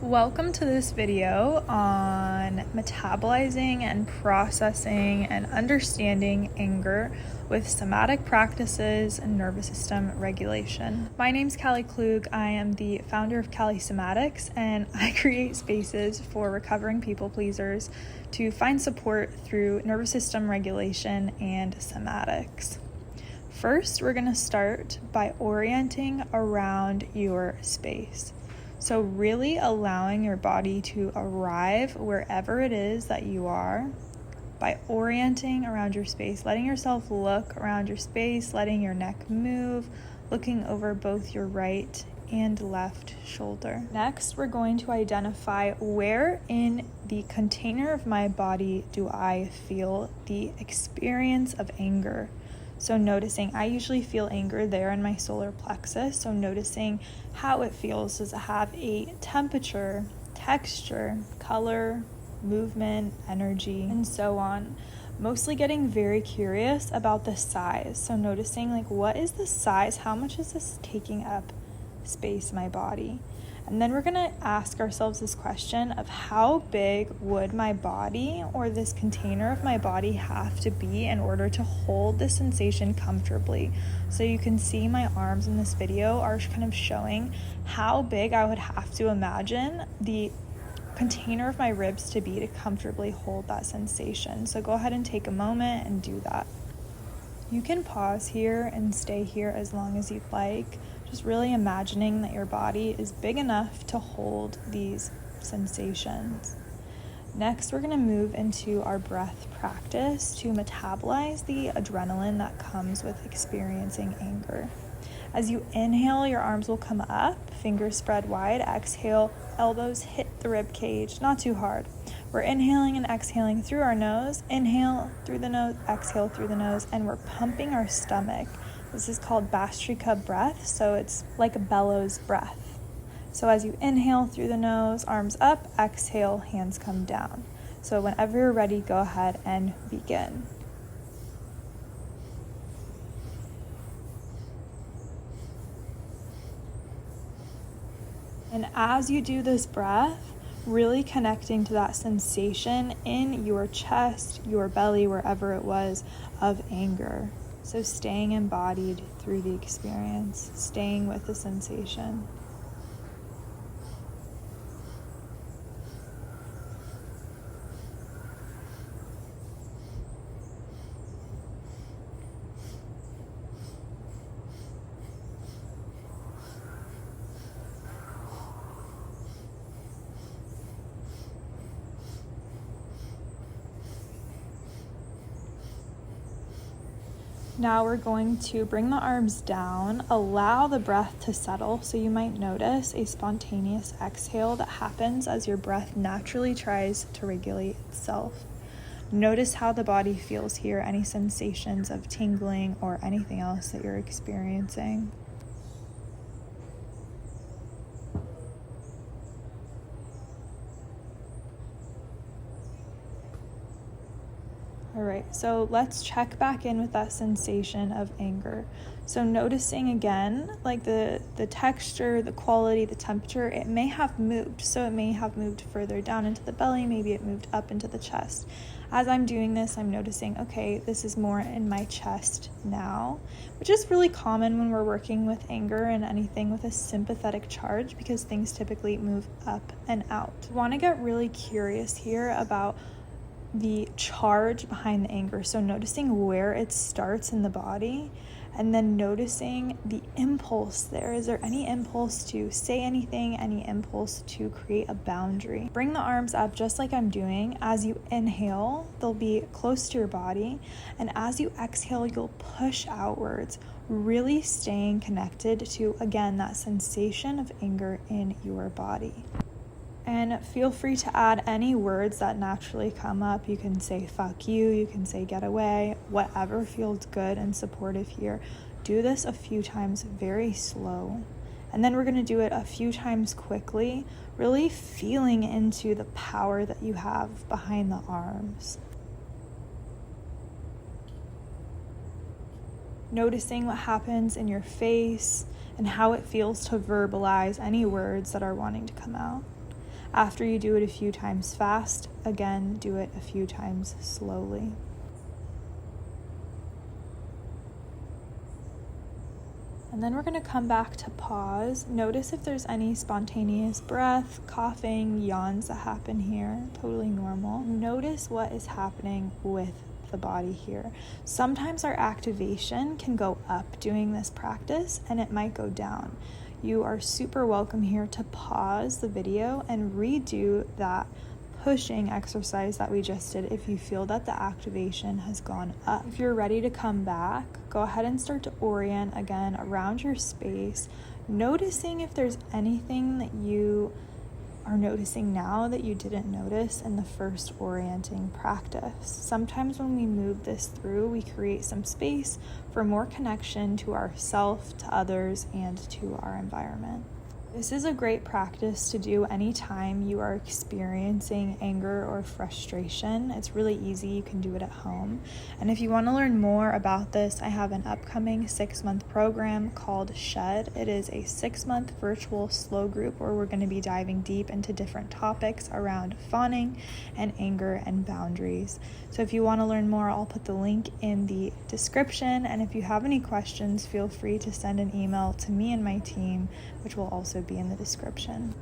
Welcome to this video on metabolizing and processing and understanding anger with somatic practices and nervous system regulation. My name's Callie Klug. I am the founder of Callie Somatics, and I create spaces for recovering people pleasers to find support through nervous system regulation and somatics. First, we're going to start by orienting around your space. So really allowing your body to arrive wherever it is that you are by orienting around your space, letting yourself look around your space, letting your neck move, looking over both your right and left shoulder. Next, we're going to identify where in the container of my body do I feel the experience of anger. So noticing, I usually feel anger there in my solar plexus. So noticing how it feels. Does it have a temperature, texture, color, movement, energy, and so on? Mostly getting very curious about the size. So noticing what is the size? How much is this taking up space in my body? And then we're gonna ask ourselves this question of how big would my body or this container of my body have to be in order to hold the sensation comfortably. So you can see my arms in this video are kind of showing how big I would have to imagine the container of my ribs to be to comfortably hold that sensation. So go ahead and take a moment and do that. You can pause here and stay here as long as you'd like. Just really imagining that your body is big enough to hold these sensations. Next, we're going to move into our breath practice to metabolize the adrenaline that comes with experiencing anger. As you inhale, your arms will come up, fingers spread wide. Exhale, elbows hit the rib cage, not too hard. We're inhaling and exhaling through our nose. Inhale through the nose, exhale through the nose, and we're pumping our stomach. This is called Bhastrika breath, so it's like a bellows breath. So as you inhale through the nose, arms up, exhale, hands come down. So whenever you're ready, go ahead and begin. And as you do this breath, really connecting to that sensation in your chest, your belly, wherever it was, of anger. So staying embodied through the experience, staying with the sensation. Now we're going to bring the arms down, allow the breath to settle. So you might notice a spontaneous exhale that happens as your breath naturally tries to regulate itself. Notice how the body feels here, any sensations of tingling or anything else that you're experiencing. All right, so let's check back in with that sensation of anger. So noticing again, the texture, the quality, the temperature, it may have moved. So it may have moved further down into the belly, maybe it moved up into the chest. As I'm doing this, I'm noticing, okay, this is more in my chest now, which is really common when we're working with anger and anything with a sympathetic charge because things typically move up and out. I want to get really curious here about the charge behind the anger. So noticing where it starts in the body and then noticing the impulse there. Is there any impulse to say anything, any impulse to create a boundary? Bring the arms up just like I'm doing. As you inhale, they'll be close to your body. And as you exhale, you'll push outwards, really staying connected to, again, that sensation of anger in your body. And feel free to add any words that naturally come up. You can say fuck you can say get away, whatever feels good and supportive here. Do this a few times very slow. And then we're going to do it a few times quickly, really feeling into the power that you have behind the arms. Noticing what happens in your face and how it feels to verbalize any words that are wanting to come out. After you do it a few times fast, again, do it a few times slowly. And then we're going to come back to pause. Notice if there's any spontaneous breath, coughing, yawns that happen here. Totally normal. Notice what is happening with the body here. Sometimes our activation can go up doing this practice, and it might go down. You are super welcome here to pause the video and redo that pushing exercise that we just did if you feel that the activation has gone up. If you're ready to come back, go ahead and start to orient again around your space, noticing if there's anything that you are noticing now that you didn't notice in the first orienting practice. Sometimes when we move this through, we create some space for more connection to ourself, to others, and to our environment. This is a great practice to do anytime you are experiencing anger or frustration. It's really easy. You can do it at home. And if you want to learn more about this, I have an upcoming 6-month program called Shed. It is a 6-month virtual slow group where we're going to be diving deep into different topics around fawning and anger and boundaries. So if you want to learn more, I'll put the link in the description. And if you have any questions, feel free to send an email to me and my team, which will also be in the description.